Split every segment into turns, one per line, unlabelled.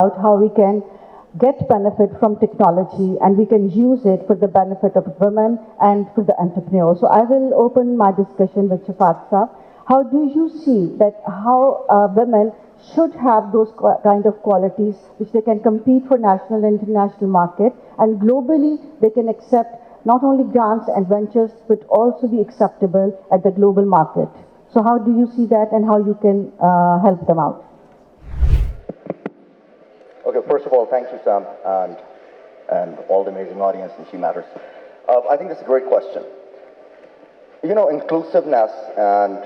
about how we can get benefit from technology and we can use it for the benefit of women and for the entrepreneurs. So I will open my discussion with Shafat Saab. How do you see that how women should have those kind of qualities which they can compete for national and international market, and globally they can accept not only grants and ventures but also be acceptable at the global market? So how do you see that and how you can help them out?
Okay, first of all, thank you, Sam, and all the amazing audience in She Matters. I think it's a great question. You know, inclusiveness and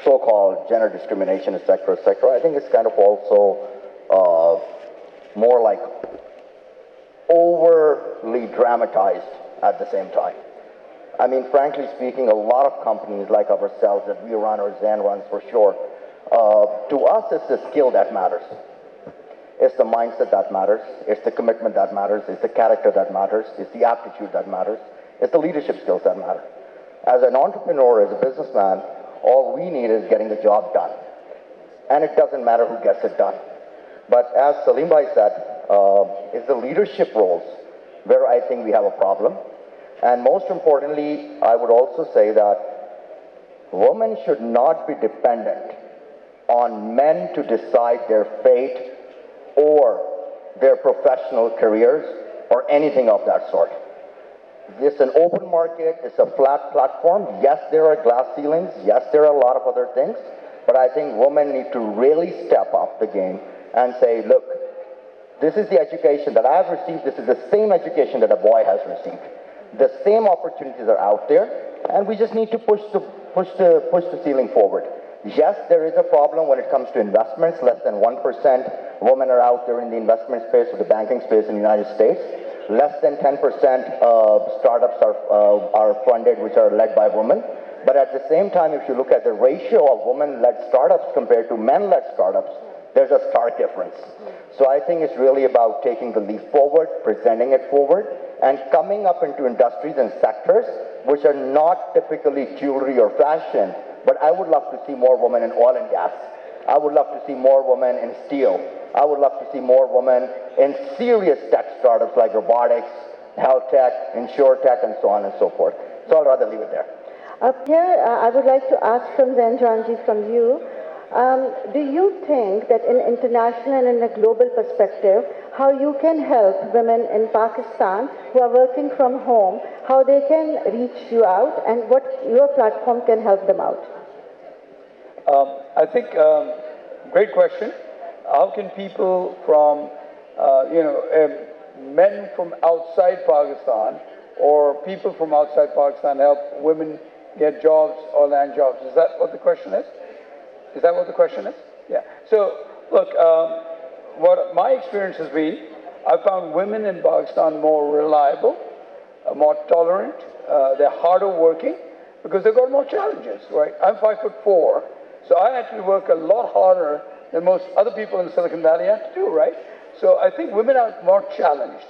so-called gender discrimination, et cetera, I think it's kind of also more like overly dramatized at the same time. I mean, frankly speaking, a lot of companies like ourselves that we run, or Zen runs for sure, to us it's the skill that matters. It's the mindset that matters. It's the commitment that matters. It's the character that matters. It's the aptitude that matters. It's the leadership skills that matter. As an entrepreneur, as a businessman, all we need is getting the job done. And it doesn't matter who gets it done. But as Salim Bhai said, it's the leadership roles where I think we have a problem. And most importantly, I would also say that women should not be dependent on men to decide their fate or their professional careers or anything of that sort. It's an open market, it's a flat platform. Yes, there are glass ceilings, yes, there are a lot of other things, but I think women need to really step up the game and say, look, this is the education that I've received, this is the same education that a boy has received. The same opportunities are out there, and we just need to push the ceiling forward. Yes, there is a problem when it comes to investments. Less than 1% women are out there in the investment space or the banking space in the United States. Less than 10% of startups are funded, which are led by women. But at the same time, if you look at the ratio of women-led startups compared to men-led startups, there's a stark difference. So I think it's really about taking the leap forward, presenting it forward, and coming up into industries and sectors which are not typically jewelry or fashion. But I would love to see more women in oil and gas. I would love to see more women in steel. I would love to see more women in serious tech startups like robotics, health tech, insurtech, and so on and so forth. So I'll rather leave it there.
Up here, I would like to ask from Zenjanji, from you. Do you think that in international and in a global perspective, how you can help women in Pakistan who are working from home, how they can reach you out and what your platform can help them out?
I think, great question. How can people from, men from outside Pakistan or people from outside Pakistan help women get jobs or land jobs? Is that what the question is? Is that what the question is? Yeah. So, look, what my experience has been, I found women in Pakistan more reliable, more tolerant, they're harder working because they've got more challenges, right? I'm 5'4", so I actually work a lot harder than most other people in Silicon Valley have to do, right? So I think women are more challenged.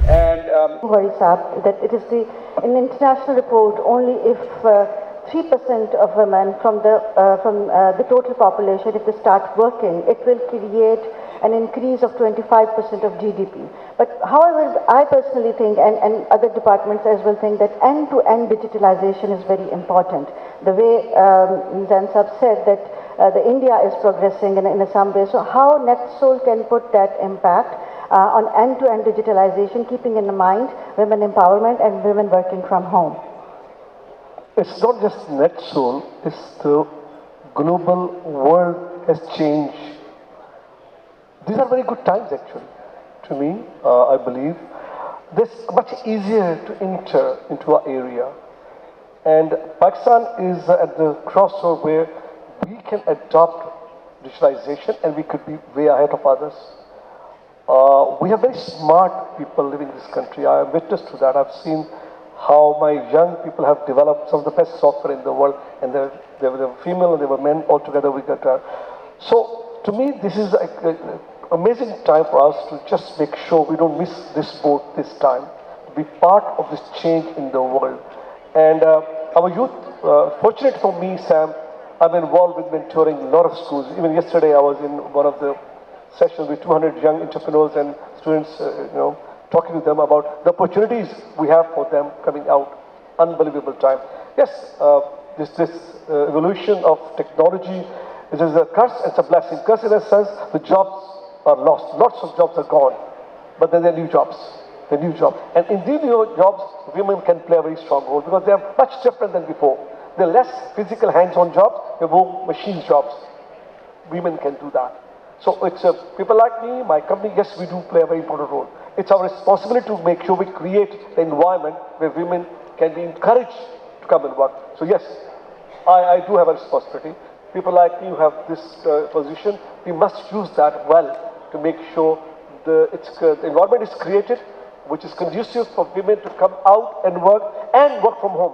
And
worries up that it is in international report only if 3% of women from the total population, if they start working, it will create an increase of 25% of GDP. But however, I personally think, and other departments as well think, that end-to-end digitalization is very important. The way Zansab said that the India is progressing in some way. So how NetSol can put that impact on end-to-end digitalization, keeping in mind women empowerment and women working from home?
It's not just NetSol, it's the global world has changed. These are very good times actually, to me, I believe. This much easier to enter into our area. And Pakistan is at the crossroad where we can adopt digitalization and we could be way ahead of others. We have very smart people living in this country. I am witness to that. I've seen how my young people have developed some of the best software in the world, and they were female and they were men all together. So to me, this is an amazing time for us to just make sure we don't miss this boat this time, to be part of this change in the world. And our youth, fortunate for me, Sam, I'm involved with mentoring a lot of schools. Even yesterday I was in one of the session with 200 young entrepreneurs and students, talking to them about the opportunities we have for them coming out. Unbelievable time. Yes, this evolution of technology is a curse and it's a blessing. Curse in a sense, the jobs are lost. Lots of jobs are gone, but then there are new jobs. The new job. And in these new jobs, women can play a very strong role because they are much different than before. They're less physical hands-on jobs, they're more machine jobs. Women can do that. So it's people like me, my company, yes, we do play a very important role. It's our responsibility to make sure we create the environment where women can be encouraged to come and work. So yes, I do have a responsibility. People like me who have this position, we must use that well to make sure the environment is created which is conducive for women to come out and work from home.